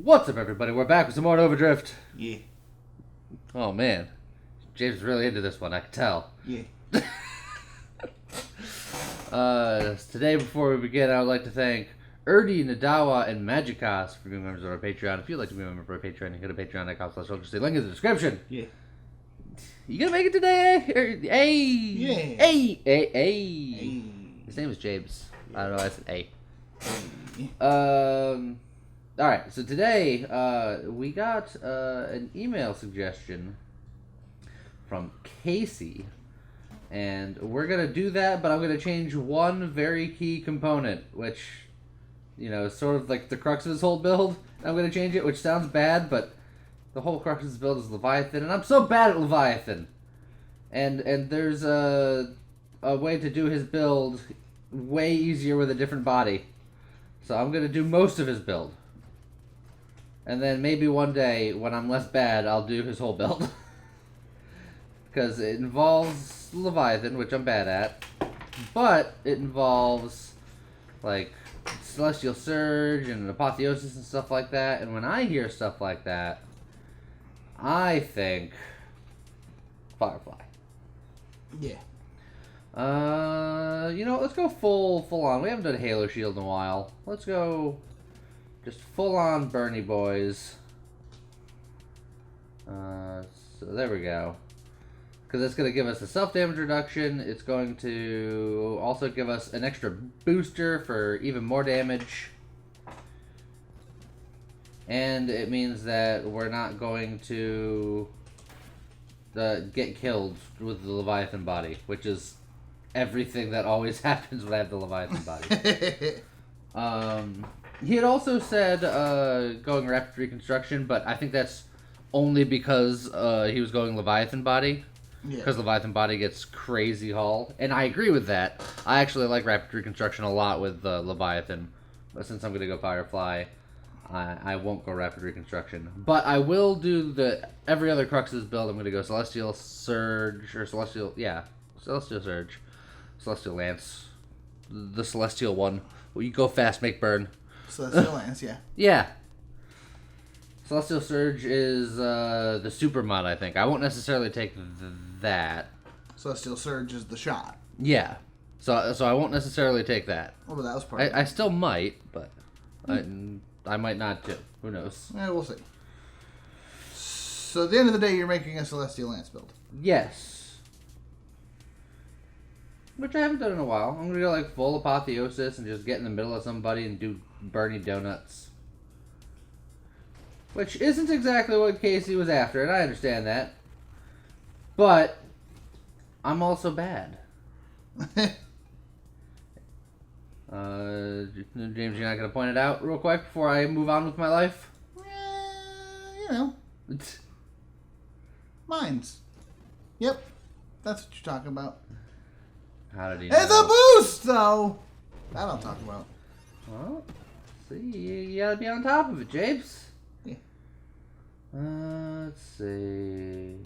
What's up, everybody? We're back with some more Overdrift. Yeah. Oh, man. James is really into this one, I can tell. Yeah. Today, before we begin, I would like to thank Erdi, Nadawa, and Magicos for being members of our Patreon. If you'd like to be a member of our Patreon, you go to patreon.com/Ultra. Link in the description. Yeah. You gonna make it today, eh? Hey! Yeah. Hey! Hey! Hey! Hey. His name is James. I don't know, I said A. Yeah. Alright, so today, we got an email suggestion from Casey, and we're gonna do that, but I'm gonna change one very key component, which, you know, is sort of like the crux of his whole build. I'm gonna change it, which sounds bad, but the whole crux of his build is Leviathan, and I'm so bad at Leviathan! And there's a way to do his build way easier with a different body. So I'm gonna do most of his build. And then maybe one day, when I'm less bad, I'll do his whole build. Because it involves Leviathan, which I'm bad at. But it involves, like, Celestial Surge and Apotheosis and stuff like that. And when I hear stuff like that, I think Firefly. Yeah. You know, let's go full on. We haven't done Halo Shield in a while. Let's go just full on Bernie boys. So there we go. Because it's going to give us a self-damage reduction. It's going to also give us an extra booster for even more damage. And it means that we're not going to get killed with the Leviathan body, which is everything that always happens when I have the Leviathan body. He had also said going Rapid Reconstruction, but I think that's only because he was going Leviathan body. Because Leviathan body gets crazy haul. And I agree with that. I actually like Rapid Reconstruction a lot with Leviathan. But since I'm going to go Firefly, I won't go Rapid Reconstruction. But I will do every other crux of this build. I'm going to go Celestial Surge, or Celestial Surge. Celestial Lance. The Celestial one. Well, you go fast, make burn. Celestial Lance, yeah. Yeah. Celestial Surge is the super mod, I think. I won't necessarily take that. Celestial Surge is the shot. Yeah. So I won't necessarily take that. Oh, but that was part of it. I still might, but I might not too. Who knows? Yeah, we'll see. So at the end of the day, you're making a Celestial Lance build. Yes. Which I haven't done in a while. I'm going to go like full Apotheosis and just get in the middle of somebody and do Bernie Donuts. Which isn't exactly what Casey was after, and I understand that. But I'm also bad. James, you're not going to point it out real quick before I move on with my life? You know. Mines. Yep. That's what you're talking about. How did he It's know? a boost, though! That I'll talk about. Well, see, you gotta be on top of it, James. Yeah. Let's see.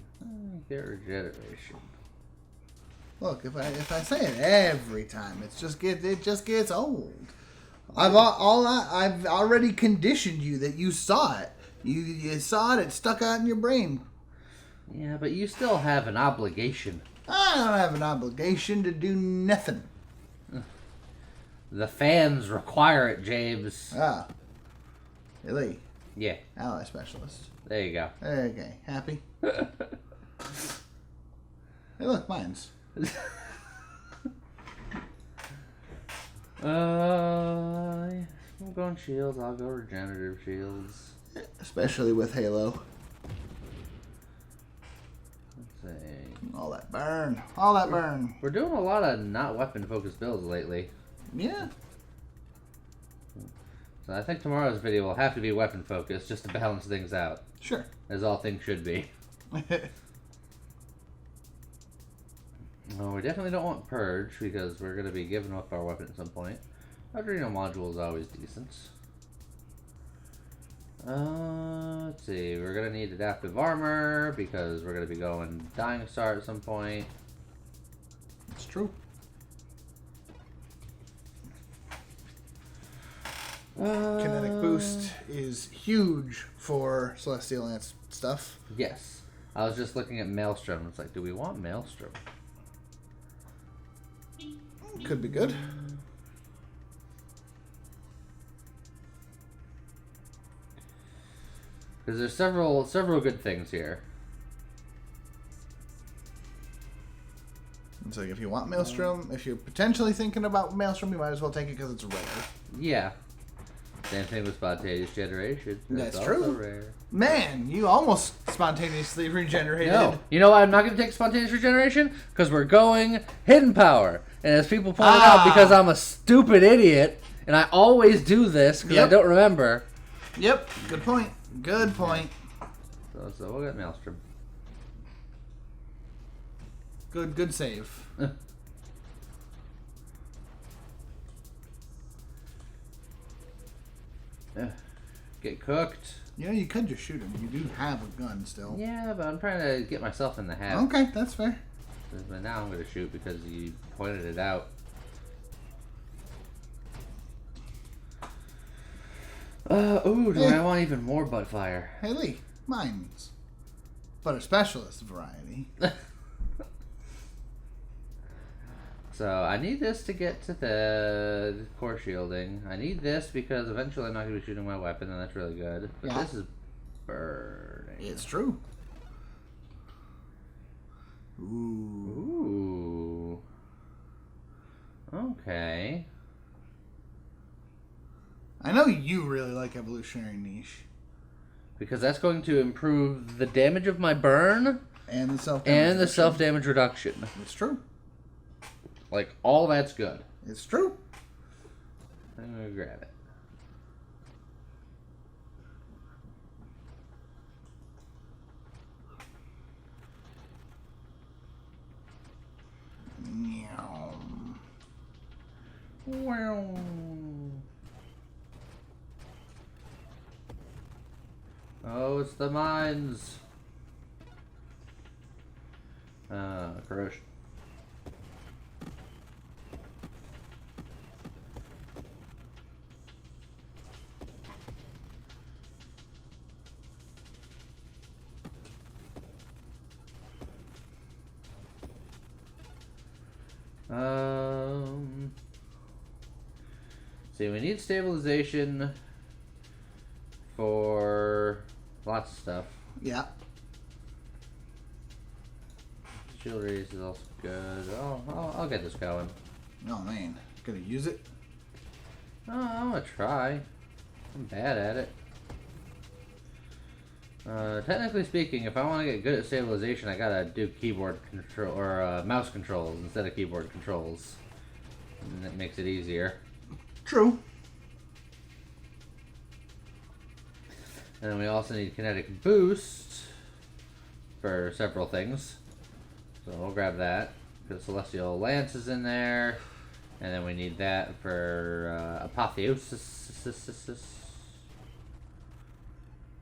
Get regeneration. Look, if I say it every time, it just gets old. I've already conditioned you that you saw it. You saw it. It stuck out in your brain. Yeah, but you still have an obligation. I don't have an obligation to do nothing. The fans require it, James. Ah, really? Yeah. Ally specialist. There you go. Okay, happy. Hey, look, mine's. I'm going shields. I'll go regenerative shields. Especially with Halo. Let's see. All that burn. All that burn. We're doing a lot of not weapon focused builds lately. Yeah. So I think tomorrow's video will have to be weapon focused just to balance things out. Sure. As all things should be. Oh, we definitely don't want Purge because we're going to be giving up our weapon at some point. Adrenal module is always decent. Let's see. We're going to need adaptive armor because we're going to be going Dying Star at some point. It's true. Kinetic boost is huge for Celestial Lance stuff. Yes. I was just looking at Maelstrom. It's like, do we want Maelstrom? Could be good. Because there's several good things here. It's like if you want Maelstrom, if you're potentially thinking about Maelstrom, you might as well take it because it's rare. Yeah. Same thing with spontaneous generation. That's also true. Rare. Man, you almost spontaneously regenerated. No. You know why I'm not going to take spontaneous regeneration? Because we're going hidden power. And as people pointed out, because I'm a stupid idiot, and I always do this because I don't remember. Yep. Good point. Good point. So we'll get Maelstrom. Good save. Get cooked. You know, you could just shoot him. You do have a gun still. Yeah, but I'm trying to get myself in the habit. Okay, that's fair. But now I'm going to shoot because you pointed it out. Ooh, do I want even more butt fire? Hey, Lee. Mines. But a specialist variety. So, I need this to get to the core shielding. I need this because eventually I'm not going to be shooting my weapon, and that's really good. But this is burning. It's true. Ooh. Okay. I know you really like Evolutionary Niche. Because that's going to improve the damage of my burn and the self-damage reduction. It's true. Like, all that's good. It's true. I'm going to grab it. Wow. Oh, it's the mines. Corrosion. See, we need stabilization for lots of stuff. Yeah. Shield raise is also good. Oh, I'll get this going. Oh man, gonna use it? Oh, I'm gonna try. I'm bad at it. Technically speaking, if I want to get good at stabilization, I gotta do keyboard control or mouse controls instead of keyboard controls, and that makes it easier. True. And then we also need kinetic boost for several things. So we'll grab that because Celestial Lance is in there, and then we need that for Apotheosis.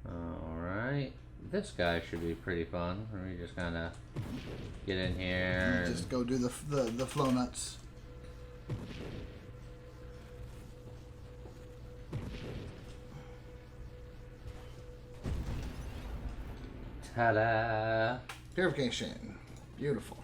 Alright, this guy should be pretty fun. We just kind of get in here. Just go do the flow nuts. Ta-da! Purification. Beautiful.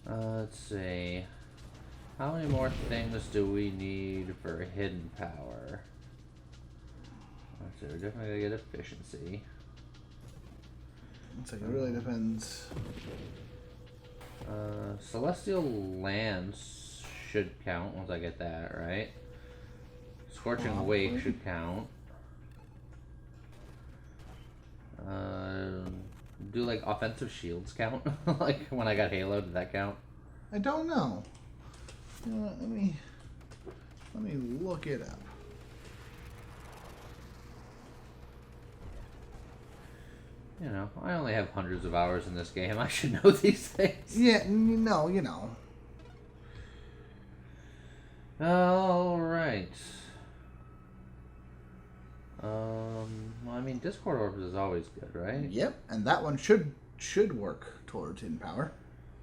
Let's see. How many more things do we need for hidden power? Let's see, we're definitely gonna get efficiency. So it really depends. Celestial Lance should count once I get that, right? Scorching Wake should count. Do like offensive shields count? Like when I got Halo, did that count? I don't know. You know what, let me look it up. You know, I only have hundreds of hours in this game. I should know these things. Yeah, no, you know. All right. Well, I mean, Discord Orbs is always good, right? Yep, and that one should work towards hidden power.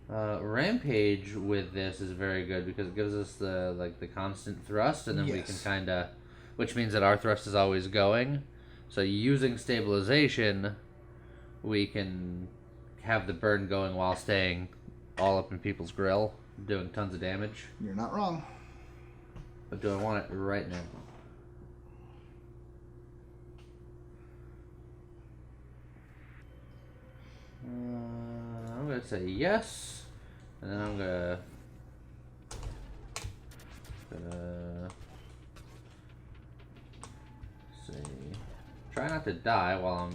Rampage with this is very good because it gives us the constant thrust, and then we can kind of, which means that our thrust is always going. So using stabilization, we can have the burn going while staying all up in people's grill, doing tons of damage. You're not wrong. But do I want it right now? I'm gonna say yes, and then I'm gonna see. Try not to die while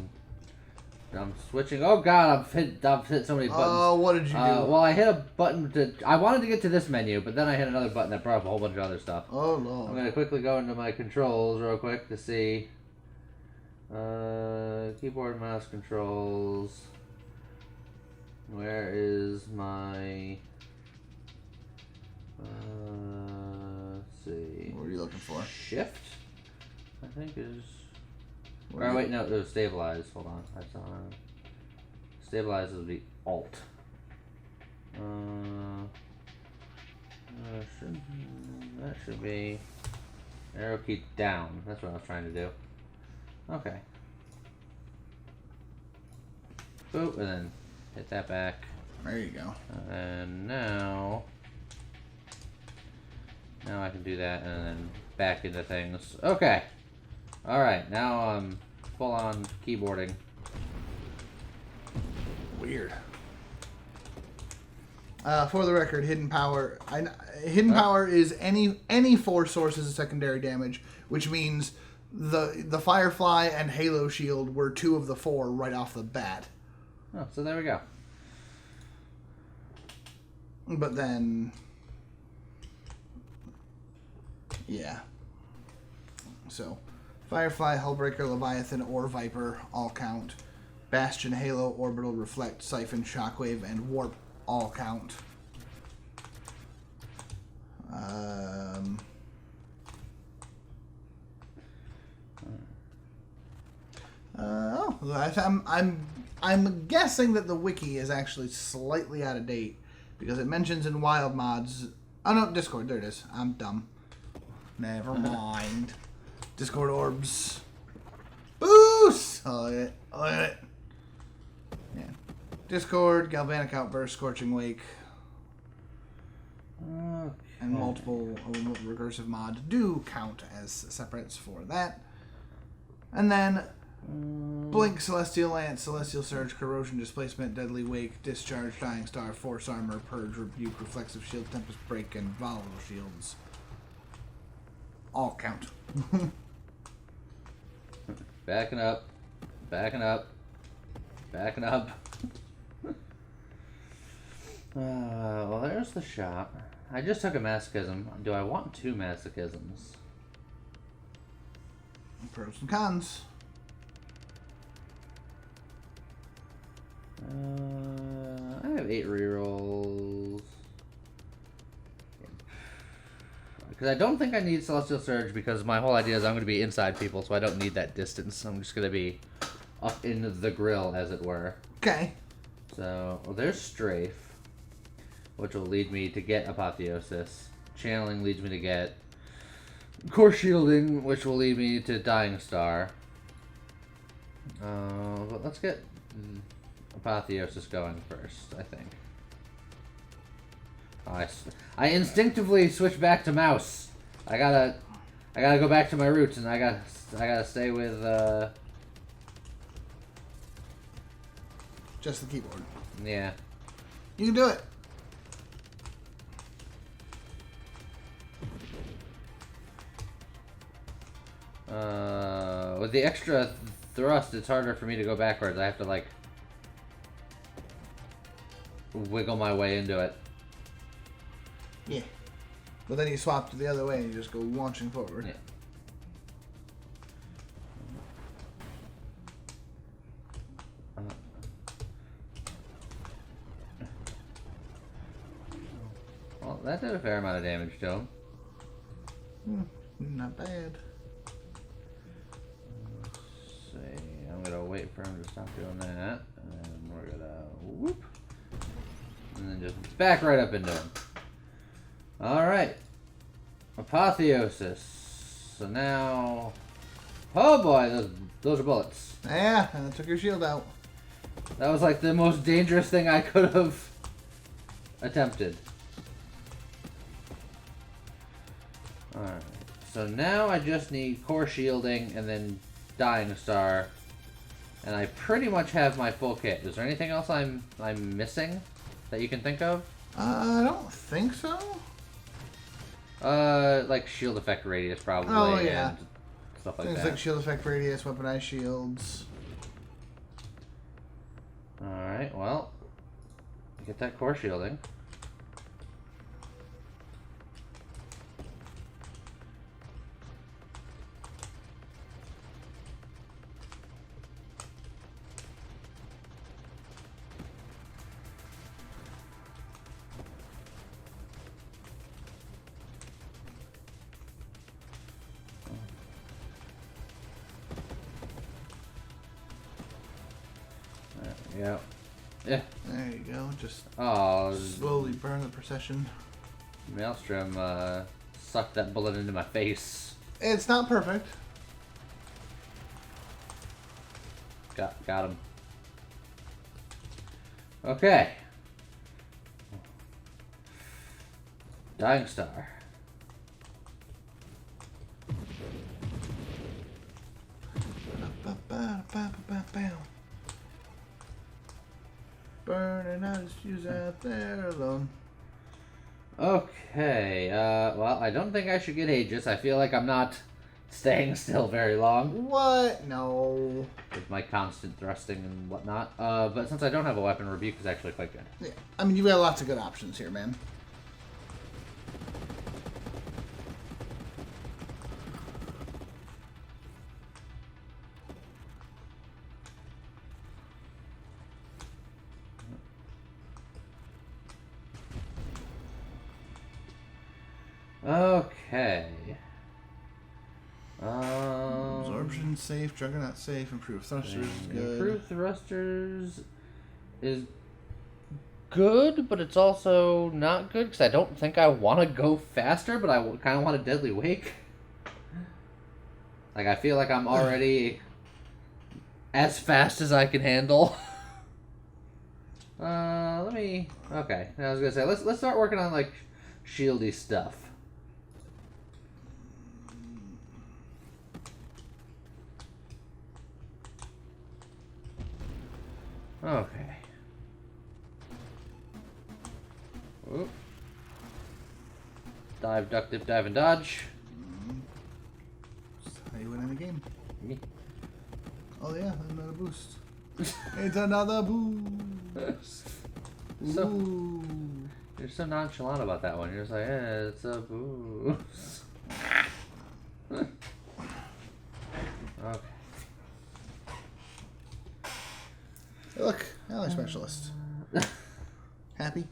I'm switching. Oh God, I've hit so many buttons. Oh, what did you do? Well, I hit a button I wanted to get to this menu, but then I hit another button that brought up a whole bunch of other stuff. Oh Lord. I'm gonna quickly go into my controls real quick to see. Keyboard, mouse controls. Where is my? Let's see. What are you looking for? Shift, I think is. Or wait, no, it was stabilize. Hold on, I saw. Stabilize is the Alt. That should be arrow key down. That's what I was trying to do. Okay. Boop, and then hit that back. There you go. And now I can do that and then back into things. Okay. Alright, now I'm full on keyboarding. Weird. For the record, hidden power. Hidden power is any 4 sources of secondary damage, which means the Firefly and Halo Shield were 2 of the 4 right off the bat. Oh, so there we go. But then, yeah. So, Firefly, Hullbreaker, Leviathan, or Viper all count. Bastion, Halo, Orbital, Reflect, Siphon, Shockwave, and Warp all count. I'm guessing that the wiki is actually slightly out of date because it mentions in wild mods. Oh no, Discord. There it is. I'm dumb. Never mind. Discord orbs. Boost. Oh yeah. Oh yeah. Yeah. Discord, Galvanic Outburst, Scorching Wake, and multiple recursive mods do count as separates for that. And then Blink, Celestial Lance, Celestial Surge, Corrosion, Displacement, Deadly Wake, Discharge, Dying Star, Force Armor, Purge, Rebuke, Reflexive Shield, Tempest Break, and Volatile Shields all count. Backing up. Backing up. Backing up. Well, there's the shop. I just took a Masochism. Do I want 2 Masochisms? Pros and cons. I have 8 rerolls. Because I don't think I need Celestial Surge because my whole idea is I'm going to be inside people, so I don't need that distance. I'm just going to be up in the grill, as it were. Okay. So, well, there's Strafe, which will lead me to get Apotheosis. Channeling leads me to get Core Shielding, which will lead me to Dying Star. But let's get Apotheosis going first, I think. Oh, I instinctively switch back to mouse. I gotta go back to my roots, and I gotta stay with just the keyboard. Yeah. You can do it. With the extra thrust, it's harder for me to go backwards. I have to like wiggle my way into it. Yeah. But then you swap to the other way and you just go launching forward. Yeah. Well, that did a fair amount of damage to him. Not bad. I'm gonna wait for him to stop doing that, and we're gonna whoop, and then just back right up into him. All right, Apotheosis. So now, oh boy, those are bullets. Yeah, and it took your shield out. That was like the most dangerous thing I could have attempted. Alright, so now I just need core shielding and then Dying Star, and I pretty much have my full kit. Is there anything else I'm missing that you can think of? I don't think so. Like shield effect radius probably. Oh yeah, and stuff like things that. like shield effect radius, weaponized shields. Alright, well, get that core shielding. Yeah. Yeah. There you go. Just slowly burn the procession. Maelstrom sucked that bullet into my face. It's not perfect. Got him. Okay. Dying Star. Burning out his fuse out there alone. Okay, well, I don't think I should get Aegis. I feel like I'm not staying still very long What? No. with my constant thrusting and whatnot. But since I don't have a weapon, Rebuke is actually quite good. Yeah. I mean, you've got lots of good options here, man. Okay. Absorption safe, Juggernaut safe, improved thrusters is good. Improved thrusters is good, but it's also not good because I don't think I want to go faster, but I kind of want a Deadly Wake. Like, I feel like I'm already as fast as I can handle. Let me... Okay, I was gonna say, let's start working on, like, shieldy stuff. Okay. Oop. Dive, duck, dip, dive, and dodge. That's how you win any game. Me. Oh yeah, another boost. It's another boost. So, Ooh. you're so nonchalant about that one. You're just like, eh, it's a boost. Okay. Hey, look, ally specialist. Happy?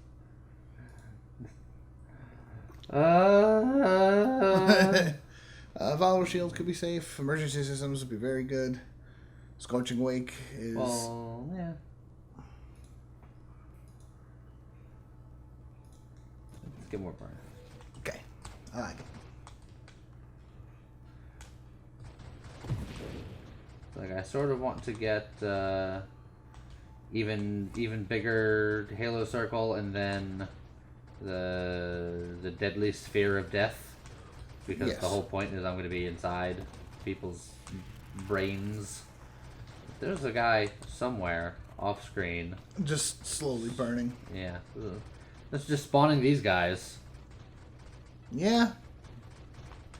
Volatile shield could be safe. Emergency systems would be very good. Scorching Wake is... Well, yeah. Let's get more burn. Okay, I like it. Like, I sort of want to get even bigger Halo Circle, and then the Deadly Sphere of Death, because Yes. the whole point is I'm going to be inside people's brains. There's a guy somewhere off screen. Just slowly burning. Yeah, that's just spawning these guys. Yeah.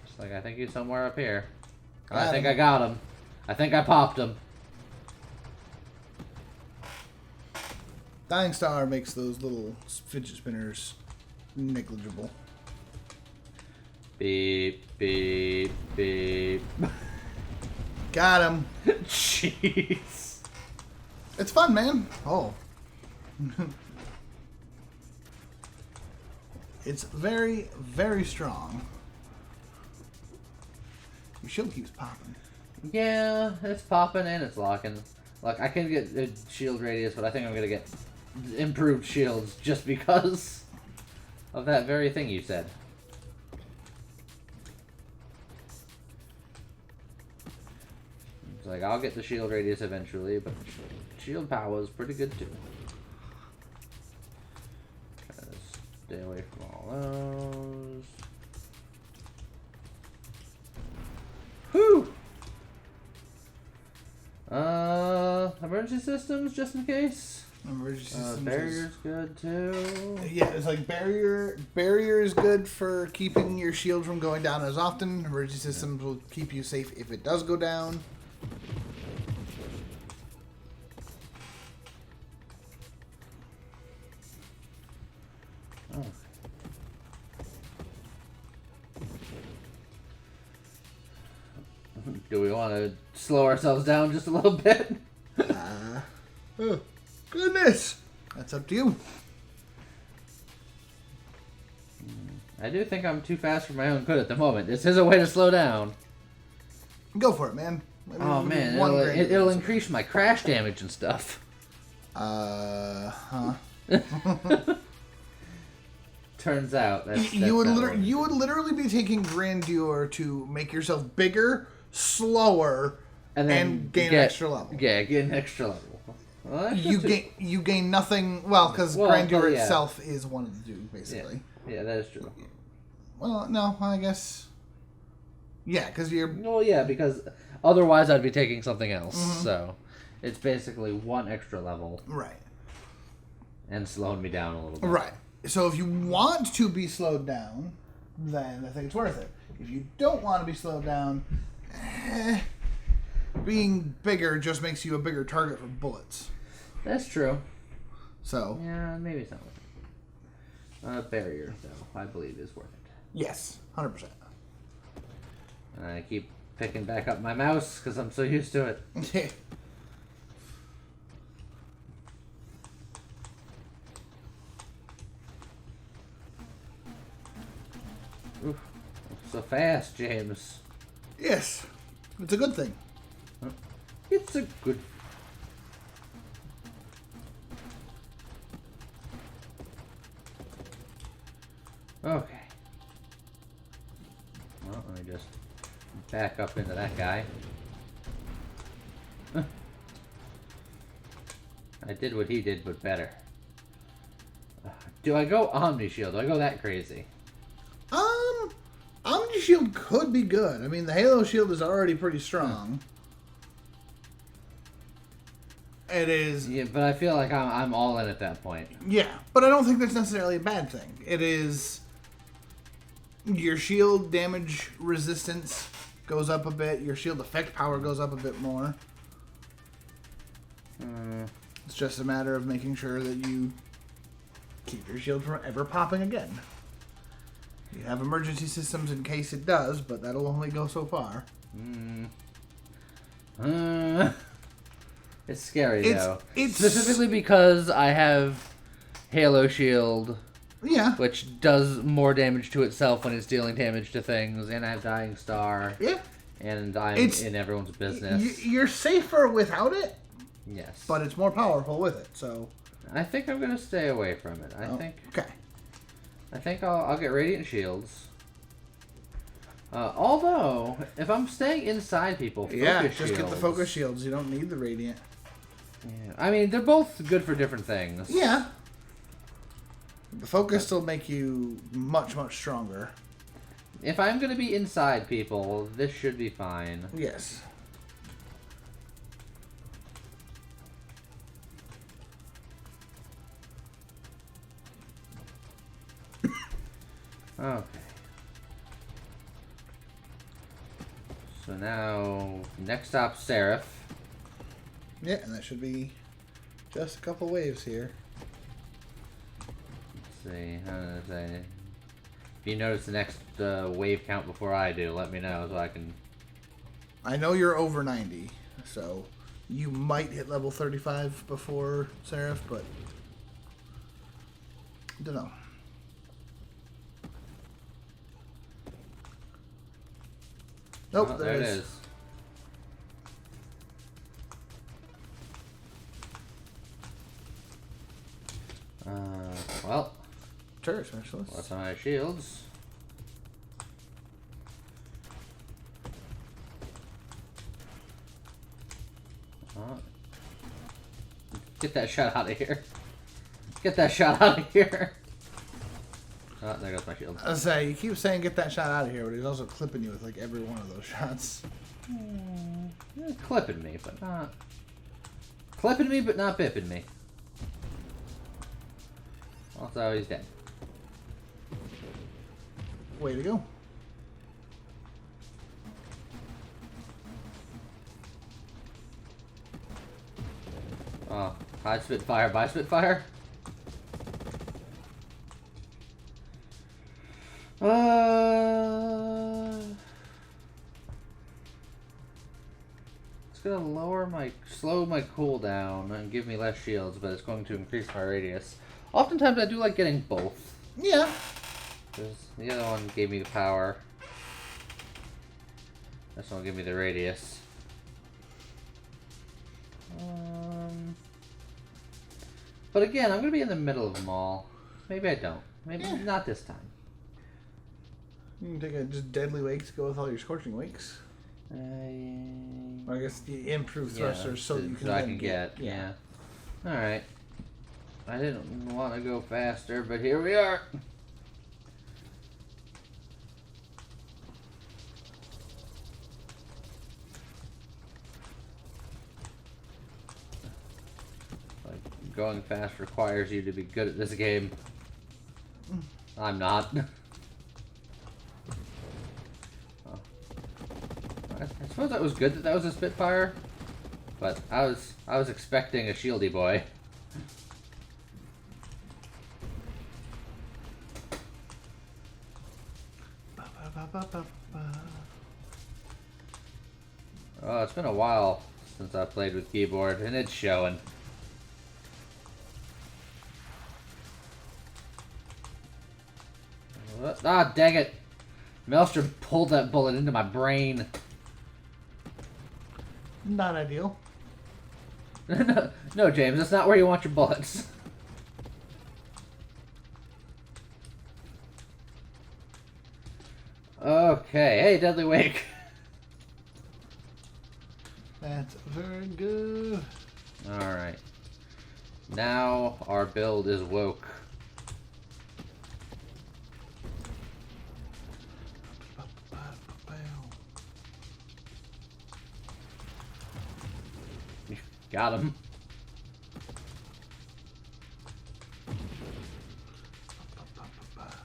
It's like, I think he's somewhere up here. Got I think him. I got him. I think I popped him. Dying Star makes those little fidget spinners negligible. Beep, beep, beep. Got him. Jeez. It's fun, man. Oh. It's very, very strong. Your shield keeps popping. Yeah, it's popping and it's locking. Look, I can get a shield radius, but I think I'm gonna get improved shields just because of that very thing you said. It's like, I'll get the shield radius eventually, but shield power is pretty good too. Try to stay away from all those. Whew! Emergency systems, just in case. Emergency systems. Barrier's good too. Yeah, it's like barrier is good for keeping your shield from going down as often. Emergency systems will keep you safe if it does go down. Oh. Do we want to slow ourselves down just a little bit? Oh, goodness! That's up to you. I do think I'm too fast for my own good at the moment. This is a way to slow down. Go for it, man. Oh man, it'll increase my crash damage and stuff. Huh? Turns out that's you would literally be taking grandeur to make yourself bigger, slower, and gain an extra level. Yeah, get an extra level. Well, you gain nothing. Well, because grandeur itself is one of the two, basically. Yeah, that is true. Well, no, I guess. Yeah, because you're. Well, yeah, because otherwise I'd be taking something else. Mm-hmm. So it's basically one extra level. Right. And slowing me down a little bit. Right. So if you want to be slowed down, then I think it's worth it. If you don't want to be slowed down, being bigger just makes you a bigger target for bullets. That's true. So. Yeah, maybe it's not worth it. Barrier, though, I believe is worth it. Yes, 100%. I keep picking back up my mouse because I'm so used to it. Oof, so fast, James. Yes, it's a good thing. It's a good. Okay. Well, let me just back up into that guy. I did what he did, but better. Do I go Omnishield? Do I go that crazy? Omnishield could be good. I mean, the Halo shield is already pretty strong. It is. Yeah, but I feel like I'm all in at that point. Yeah, but I don't think that's necessarily a bad thing. It is. Your shield damage resistance goes up a bit. Your shield effect power goes up a bit more. It's just a matter of making sure that you keep your shield from ever popping again. You have emergency systems in case it does, but that'll only go so far. It's scary, though. Specifically because I have Halo Shield, which does more damage to itself when it's dealing damage to things, and I have Dying Star, and I'm in everyone's business. You're safer without it, yes, but it's more powerful with it, so... I think I'm going to stay away from it. I think I'll get Radiant Shields. Although, if I'm staying inside people, Focus Shields... get the Focus Shields. You don't need the Radiant. Yeah. I mean, they're both good for different things. Yeah. The Focus will make you much, much stronger. If I'm going to be inside people, this should be fine. Yes. Okay. So now, next stop, Seraph. Yeah, and that should be just a couple waves here. Let's see. If you notice the next wave count before I do, let me know so I can... I know you're over 90, so you might hit level 35 before Seraph, but... I don't know. Nope, there it is. Turret specialist. What's my shields? Get that shot out of here. Get that shot out of here. Oh, there goes my shield. I was say, you keep saying get that shot out of here, but he's also clipping you with like every one of those shots. Clipping me, but not... Clipping me, but not bipping me. Also, he's dead. Way to go. Oh, hi Spitfire, bye Spitfire. It's gonna slow my cooldown and give me less shields, but it's going to increase my radius. Oftentimes I do like getting both. Yeah. Because the other one gave me the power. This one will give me the radius. But again, I'm going to be in the middle of them all. Maybe I don't. Maybe not this time. You can take a just deadly wakes to go with all your scorching wakes. Or I guess the improved thrusters so you can. So I can get. Yeah. All right. I didn't want to go faster, but here we are. Going fast requires you to be good at this game. I'm not. Oh. I suppose that was good that was a Spitfire, but I was expecting a shieldy boy. Oh, it's been a while since I played with keyboard, and it's showing. Ah, dang it. Maelstrom pulled that bullet into my brain. Not ideal. No, James, that's not where you want your bullets. Okay, hey, Deadly Wake. That's very good. Alright. Now our build is woke. Got him.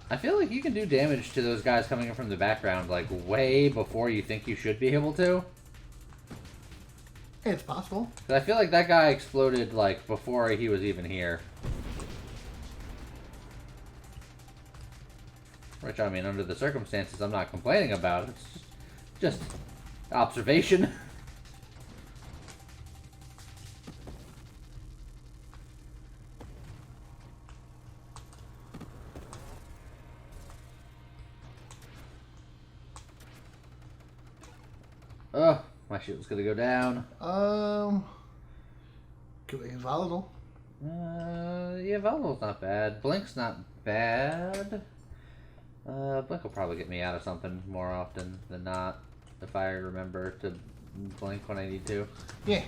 I feel like you can do damage to those guys coming in from the background, like, way before you think you should be able to. It's possible. I feel like that guy exploded, like, before he was even here. Which, I mean, under the circumstances, I'm not complaining about. It's just observation. Oh, my shield's gonna go down. Could we get Volatile? Yeah, Volatile's not bad. Blink's not bad. Blink will probably get me out of something more often than not, if I remember to blink when I need to. Yeah.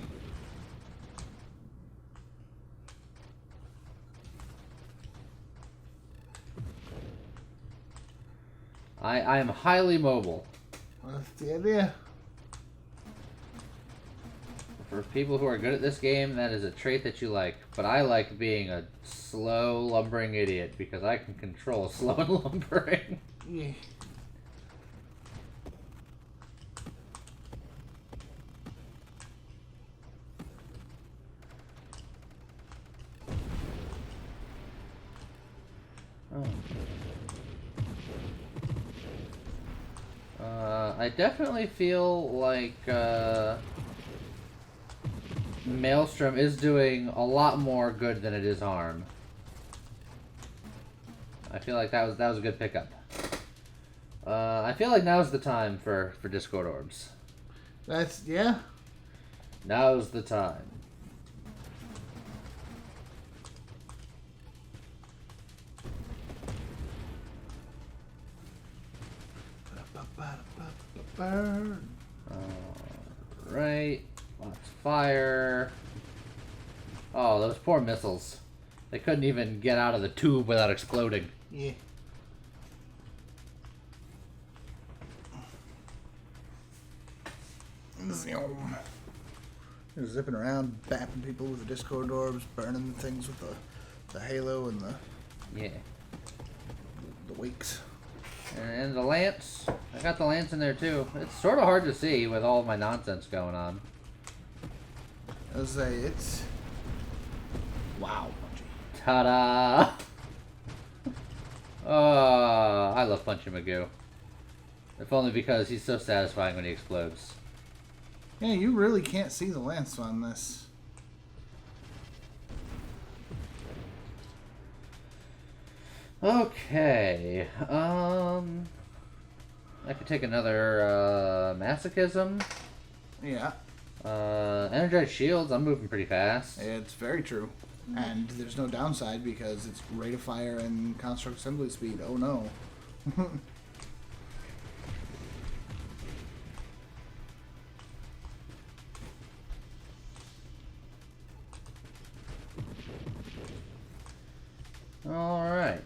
I am highly mobile. That's the idea. For people who are good at this game, that is a trait that you like. But I like being a slow, lumbering idiot because I can control slow and lumbering. Yeah. I definitely feel like Maelstrom is doing a lot more good than it is harm. I feel like that was a good pickup. I feel like now's the time for Discord Orbs. Yeah. Now's the time. Burn. Right. Lots of fire. Oh, those poor missiles. They couldn't even get out of the tube without exploding. Yeah. They're zipping around, bapping people with the Discord orbs, burning things with the halo and the wakes. And the lance. I got the lance in there too. It's sort of hard to see with all of my nonsense going on. I was say it's wow. Ta-da! Oh, I love Punchy Magoo. If only because he's so satisfying when he explodes. Yeah, you really can't see the lance on this. Okay. I could take another Masochism. Yeah. Energized shields. I'm moving pretty fast. It's very true. And there's no downside because it's rate of fire and construct assembly speed. Oh no. Alright.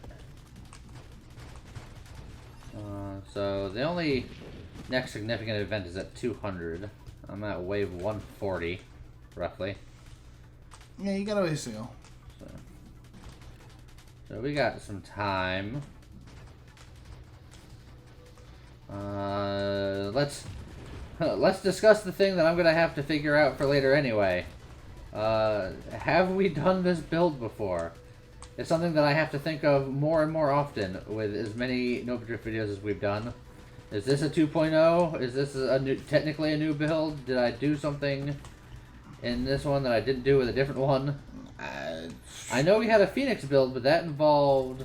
So the only next significant event is at 200. I'm at wave 140, roughly. Yeah, you got a ways to go. So we got some time. Let's discuss the thing that I'm gonna have to figure out for later anyway. Have we done this build before? It's something that I have to think of more and more often with as many Nova Drift videos as we've done. Is this a 2.0? Is this technically a new build? Did I do something in this one that I didn't do with a different one? I know we had a Phoenix build, but that involved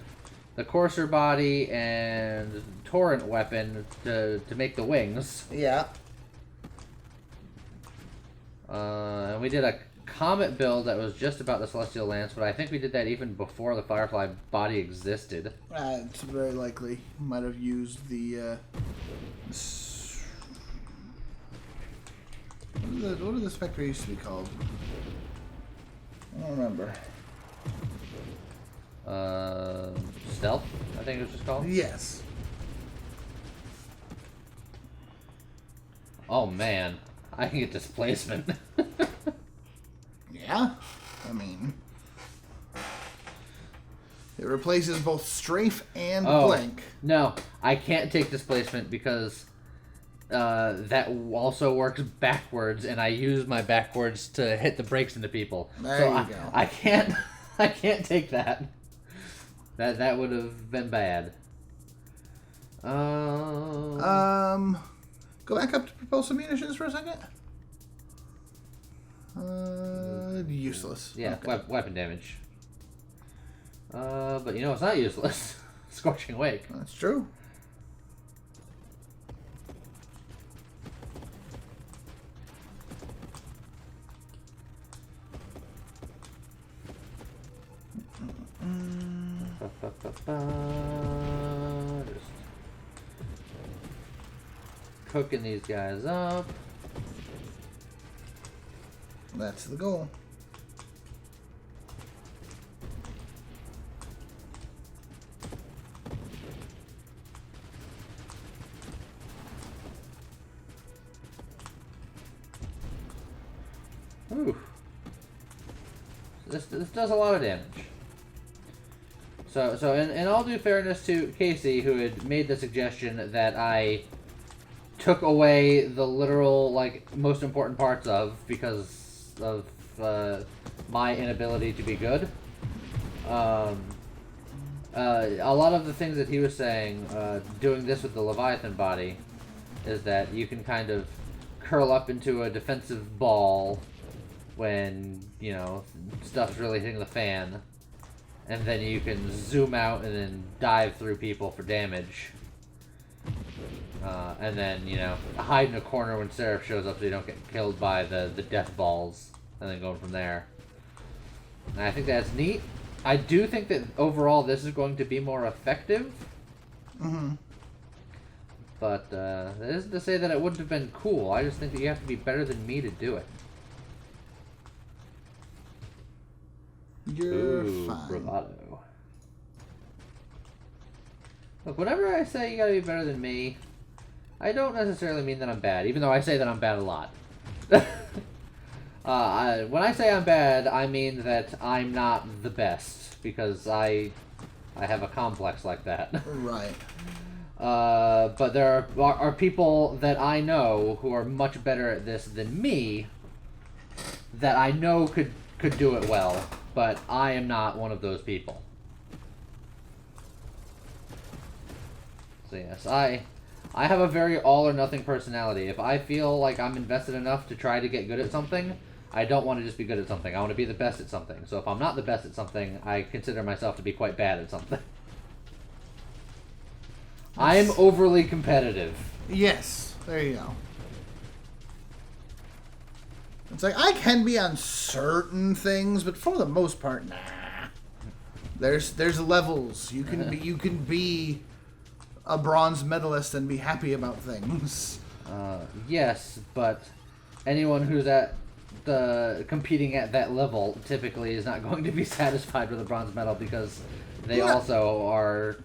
the Courser body and Torrent weapon to make the wings. Yeah. And we did a Comet build that was just about the Celestial Lance, but I think we did that even before the Firefly body existed. It's very likely. Might have used the what did the Spectre used to be called? I don't remember. Stealth, I think it was just called. Yes. Oh man, I can get displacement. Yeah, I mean, it replaces both strafe and blank. No, I can't take displacement because that also works backwards, and I use my backwards to hit the brakes into people. There you go. I can't take that. That would have been bad. Go back up to propulsive munitions for a second. Useless. Yeah, okay. Weapon damage. But you know it's not useless. Scorching Wake. That's true. Just cooking these guys up. That's the goal. Ooh. This does a lot of damage. So in all due fairness to Casey, who had made the suggestion that I took away the literal, like, most important parts of because of my inability to be good. A lot of the things that he was saying, doing this with the Leviathan body, is that you can kind of curl up into a defensive ball when, you know, stuff's really hitting the fan, and then you can zoom out and then dive through people for damage. And then, you know, hide in a corner when Seraph shows up so you don't get killed by the death balls, and then going from there. And I think that's neat. I do think that overall this is going to be more effective. Mm-hmm. But that isn't to say that it wouldn't have been cool. I just think that you have to be better than me to do it. You're Ooh, fine. bravado. Look, whenever I say you gotta be better than me, I don't necessarily mean that I'm bad, even though I say that I'm bad a lot. When I say I'm bad, I mean that I'm not the best, because I have a complex like that. Right. But there are people that I know who are much better at this than me, that I know could do it well, but I am not one of those people. So yes, I have a very all or nothing personality. If I feel like I'm invested enough to try to get good at something, I don't want to just be good at something. I want to be the best at something. So if I'm not the best at something, I consider myself to be quite bad at something. I am overly competitive. Yes, there you go. It's like, I can be on certain things, but for the most part, nah. There's levels. You can be a bronze medalist and be happy about things. Yes, but anyone who's at competing at that level typically is not going to be satisfied with a bronze medal, because they also are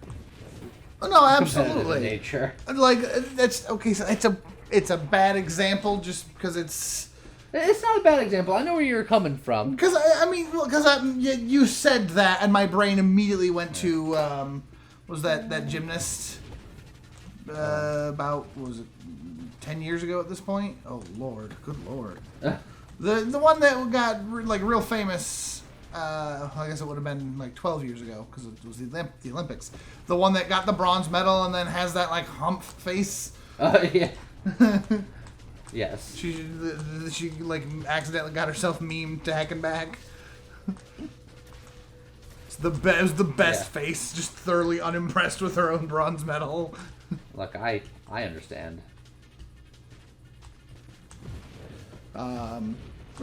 no, absolutely in nature. Like, that's okay. So it's a bad example just because it's not a bad example. I know where you're coming from. Because you said that, and my brain immediately went to was that gymnast about, what was it, 10 years ago at this point? Oh Lord, good Lord. The one that got like real famous. I guess it would have been like 12 years ago, because it was the Olympics. The one that got the bronze medal and then has that like hump face. Yeah. Yes. She like accidentally got herself memed to heck and back. It was the best face, just thoroughly unimpressed with her own bronze medal. Look, I understand. No,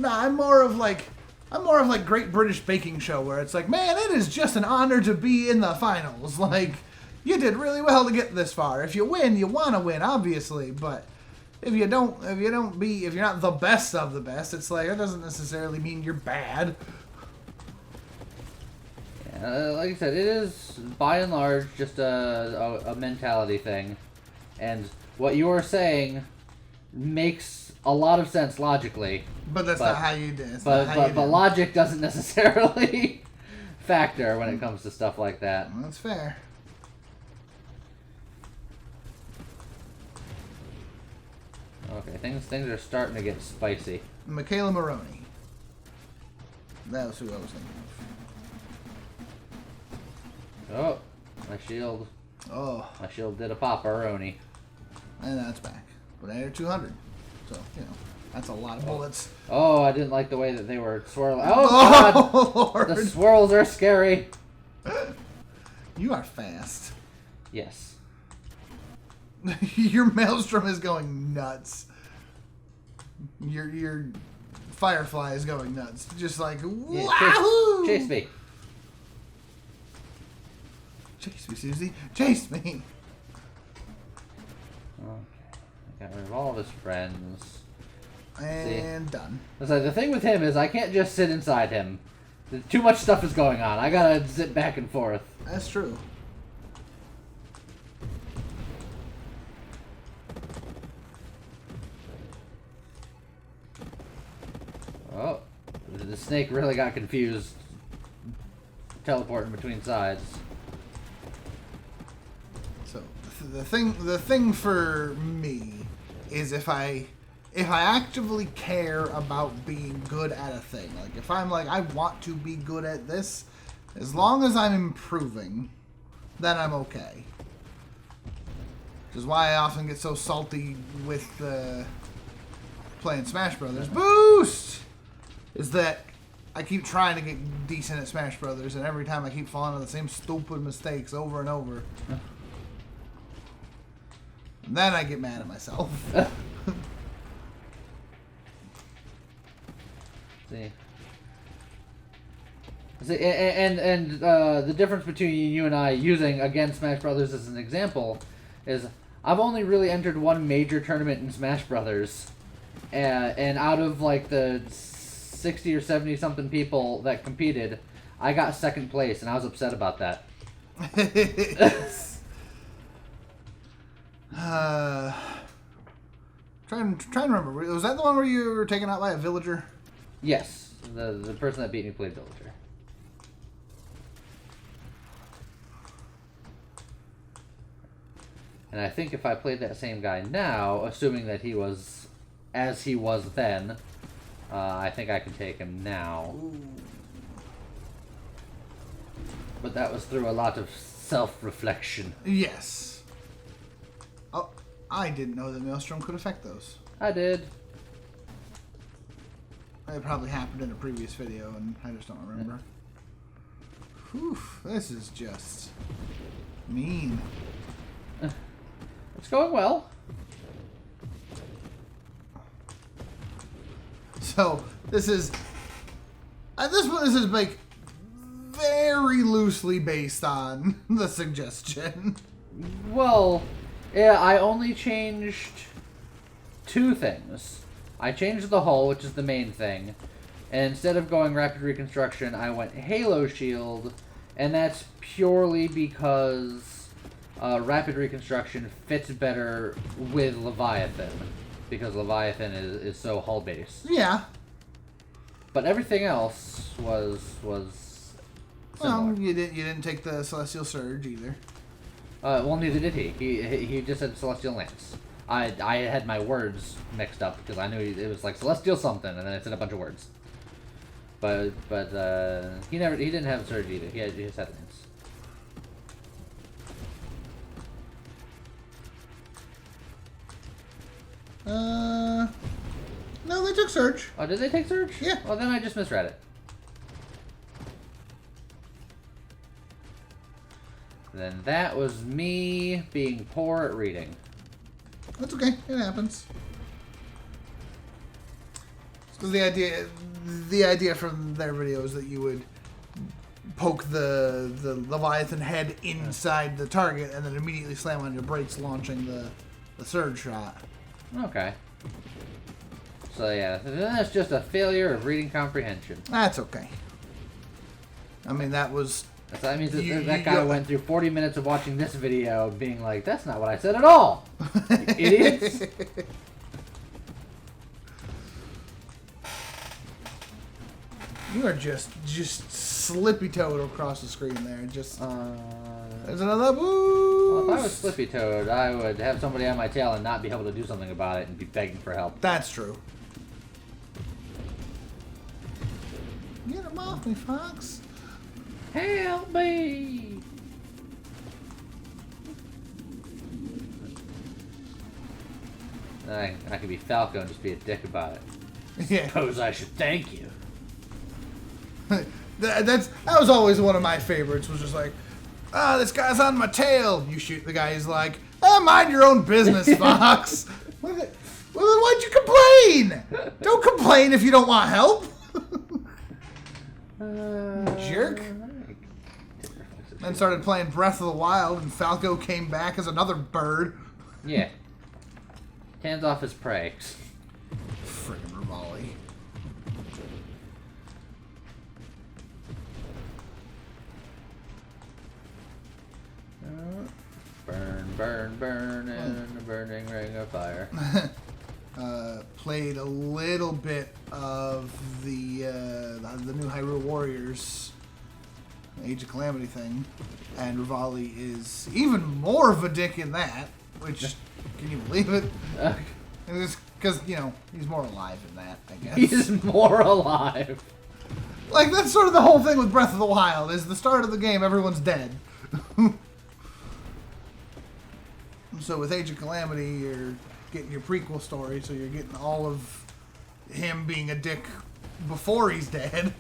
I'm more of like Great British Baking Show, where it's like, man, it is just an honor to be in the finals. Like, you did really well to get this far. If you win, you want to win, obviously, but if you're not the best of the best, it's like, that doesn't necessarily mean you're bad. Yeah, like I said, it is by and large just a mentality thing, and what you are saying makes a lot of sense logically. But that's not how you do it. But logic doesn't necessarily factor when it comes to stuff like that. Well, that's fair. Okay, things are starting to get spicy. Michaela Maroney. That was who I was thinking of. Oh, my shield. Oh. My shield did a pop-a-roni. And that's back. But I had 200. So, that's a lot of bullets. Oh, I didn't like the way that they were swirling. Oh, God! Lord. The swirls are scary. You are fast. Yes. Your maelstrom is going nuts. Your firefly is going nuts. Just like, wahoo! Chase me. Chase me, Susie. Chase me. Okay. I got rid of all of his friends. And done. So the thing with him is I can't just sit inside him. Too much stuff is going on. I gotta zip back and forth. That's true. Oh, the snake really got confused, teleporting between sides. So the thing for me is if I actively care about being good at a thing, like if I'm like, I want to be good at this, as long as I'm improving, then I'm okay. Which is why I often get so salty with playing Smash Brothers. Boost! Is that I keep trying to get decent at Smash Brothers, and every time I keep falling into the same stupid mistakes over and over. And then I get mad at myself. See, and the difference between you and I using again Smash Brothers as an example is I've only really entered one major tournament in Smash Brothers, and out of like the 60 or 70 something people that competed, I got second place, and I was upset about that. Trying to remember. Was that the one where you were taken out by a villager? Yes, the person that beat me played villager. And I think if I played that same guy now, assuming that he was as he was then, I think I can take him now. Ooh. But that was through a lot of self-reflection. Yes. Oh, I didn't know that Maelstrom could affect those. I did. It probably happened in a previous video, and I just don't remember. Whew, this is just mean. It's going well. So this is at this point, this is like very loosely based on the suggestion. Well, yeah, I only changed two things. I changed the hull, which is the main thing, and instead of going Rapid Reconstruction, I went Halo Shield, and that's purely because Rapid Reconstruction fits better with Leviathan, because Leviathan is so hull-based. Yeah. But everything else was similar. Well, you didn't take the Celestial Surge either. Well, neither did he. He just said Celestial Lance. I had my words mixed up because I knew it was like Celestial something, and then I said a bunch of words. But he didn't have Surge either. He just had Lance. No, they took Surge. Oh, did they take Surge? Yeah. Well, then I just misread it. Then that was me being poor at reading. That's okay. It happens. Because the idea from their video is that you would poke the Leviathan head inside the target and then immediately slam on your brakes, launching the surge shot. Okay. So yeah, that's just a failure of reading comprehension. That's okay. I mean, that was... So that means that guy went through 40 minutes of watching this video being like, that's not what I said at all! You idiots! You are just slippy-toed across the screen there. Just... there's another boost! Well, if I was slippy-toed, I would have somebody on my tail and not be able to do something about it and be begging for help. That's true. Get him off me, Fox. Help me! I could be Falco and just be a dick about it. Yeah. Suppose I should thank you. that was always one of my favorites. Was just like, this guy's on my tail. You shoot the guy. He's like, mind your own business, Fox. Well, then why'd you complain? Don't complain if you don't want help. Jerk. Then started playing Breath of the Wild, and Falco came back as another bird. Yeah. Hands off his prey. Friggin' Rivali. Burn, burn, burn, in a burning ring of fire. Played a little bit of the new Hyrule Warriors Age of Calamity thing, and Rivali is even more of a dick in that, which, can you believe it? It's because, he's more alive in that, I guess. He's more alive. Like, that's sort of the whole thing with Breath of the Wild, is the start of the game, everyone's dead. So with Age of Calamity, you're getting your prequel story, so you're getting all of him being a dick before he's dead.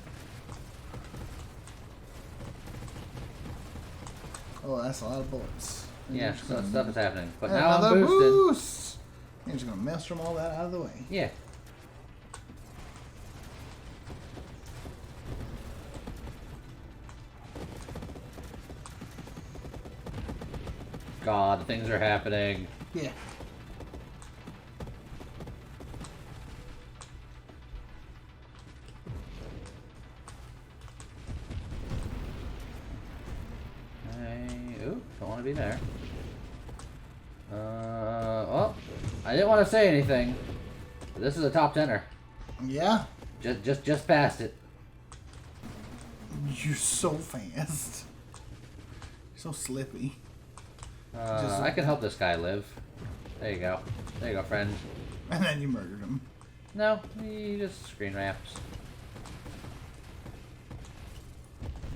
Oh, that's a lot of bullets. Yeah, so stuff is happening. But and now I'm another boosted. boost! You're just going to maelstrom all that out of the way. Yeah. God, things are happening. Yeah. Ooh, don't want to be there. Oh, I didn't want to say anything. But this is a top 10er. Yeah. Just past it. You're so fast. So slippy. I can help this guy live. There you go. There you go, friend. And then you murdered him. No, he just screen ramps.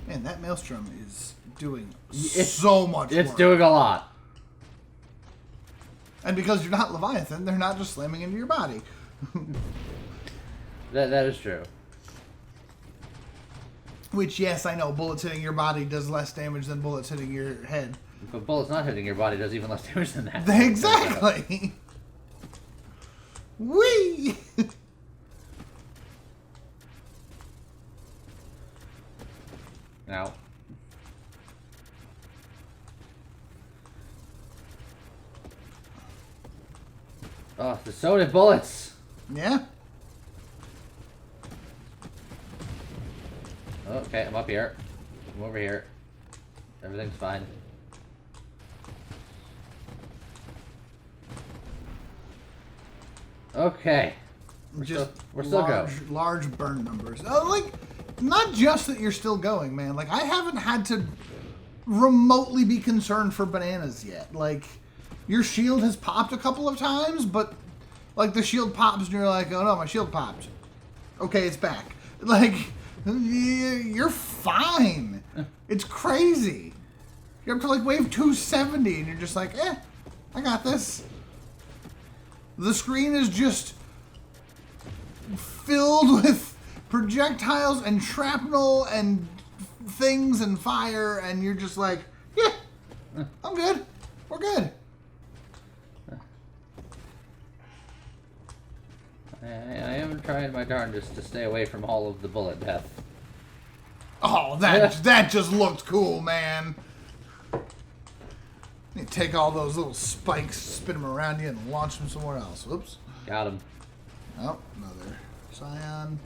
Man, that Maelstrom is doing so much It's work. doing a lot. And because you're not Leviathan, they're not just slamming into your body. That is true. Which, yes, I know, bullets hitting your body does less damage than bullets hitting your head. But bullets not hitting your body does even less damage than that. Exactly! Whee! Now. Oh, the soda bullets! Yeah? Okay, I'm up here. I'm over here. Everything's fine. Okay. We're still going. Large burn numbers. Like, not just that you're still going, man. Like, I haven't had to remotely be concerned for bananas yet. Like, your shield has popped a couple of times, but, like, the shield pops and you're like, oh no, my shield popped. Okay, it's back. Like, you're fine. It's crazy. You're up to, like, wave 270 and you're just like, I got this. The screen is just filled with projectiles and shrapnel and things and fire, and you're just like, yeah, I'm good. We're good. I am trying my darndest to stay away from all of the bullet death. Oh, that just looked cool, man. You take all those little spikes, spin them around you, and launch them somewhere else. Whoops. Got him. Oh, another Scion.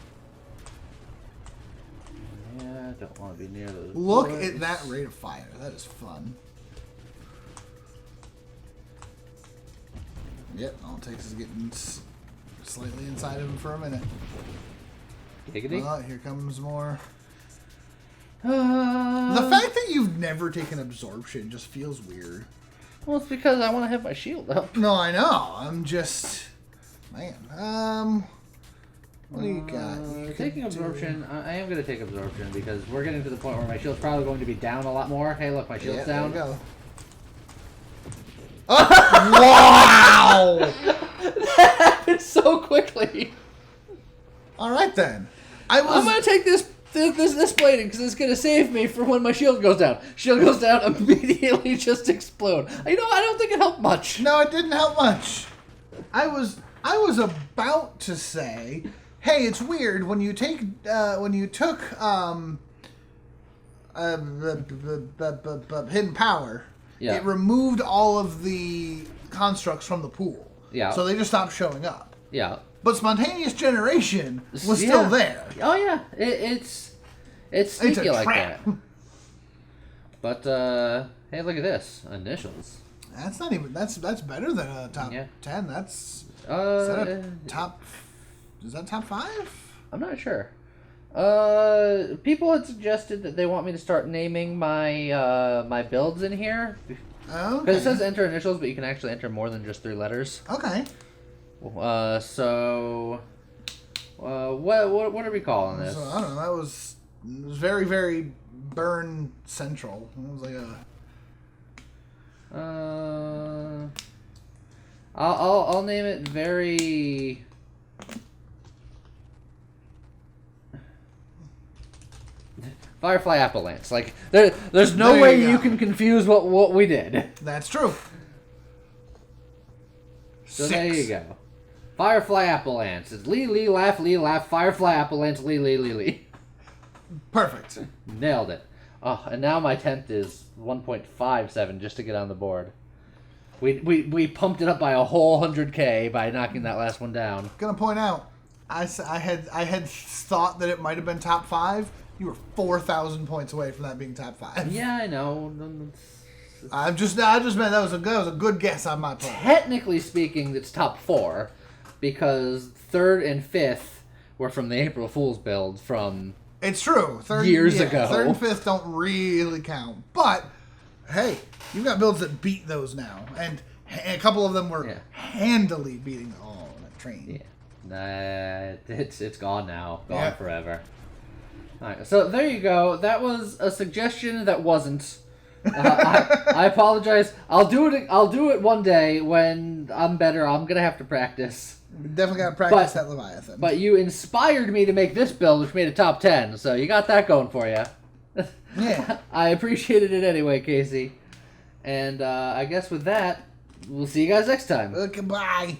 Yeah, don't want to be near those. Look bullets. at that rate of fire. That is fun. Yep, all it takes is getting slightly inside of him for a minute. Giggity. Oh, here comes more. The The fact that you've never taken absorption just feels weird. Well, it's because I want to have my shield up. No, I know. I'm just... Man, what do you got? You Taking could do- absorption, I am going to take absorption because we're getting to the point where my shield's probably going to be down a lot more. Hey, look, my shield's down. There you go. Wow! That happened so quickly. All right then. I'm going to take this blading because it's going to save me for when my shield goes down. Shield goes down, immediately just explode. You know, I don't think it helped much. No, it didn't help much. I was about to say, hey, it's weird when you took hidden power. Yeah. It removed all of the constructs from the pool. Yeah. So they just stopped showing up. Yeah. But spontaneous generation was still there. Oh yeah, it's sneaky a like trap. that. But hey, look at this initials. That's not even. That's better than a top 10. That's is that a top? Is that top 5? I'm not sure. People had suggested that they want me to start naming my my builds in here. Oh, Because it says enter initials, but you can actually enter more than just 3 letters. Okay. So what are we calling this? So, I don't know. It was very, very burn central. It was like a. I'll name it very. Firefly Apple Lance. Like there's no There way you you go. can confuse what we did. That's true. So 6. there you go. Firefly Apple Lance. It's lee laugh. Firefly Apple Lance lee. Perfect. Nailed it. Oh, and now my 10th is 1.57 just to get on the board. We pumped it up by a whole 100K by knocking that last one down. Gonna point out, I had thought that it might have been top 5. You were 4,000 points away from that being top 5. Yeah, I know. I just meant that was a good guess on my part. Technically speaking, it's top 4 because 3rd and 5th were from the April Fool's build from. It's true. Years ago. 3rd and 5th don't really count, but hey, you've got builds that beat those now, and a couple of them were handily beating that train. Yeah, it's gone now, gone forever. All right, so there you go. That was a suggestion that wasn't. I apologize. I'll do it one day when I'm better. I'm gonna have to practice. We definitely gotta practice that Leviathan. But you inspired me to make this build, which made a top 10. So you got that going for you. Yeah. I appreciated it anyway, Casey. And I guess with that, we'll see you guys next time. Goodbye.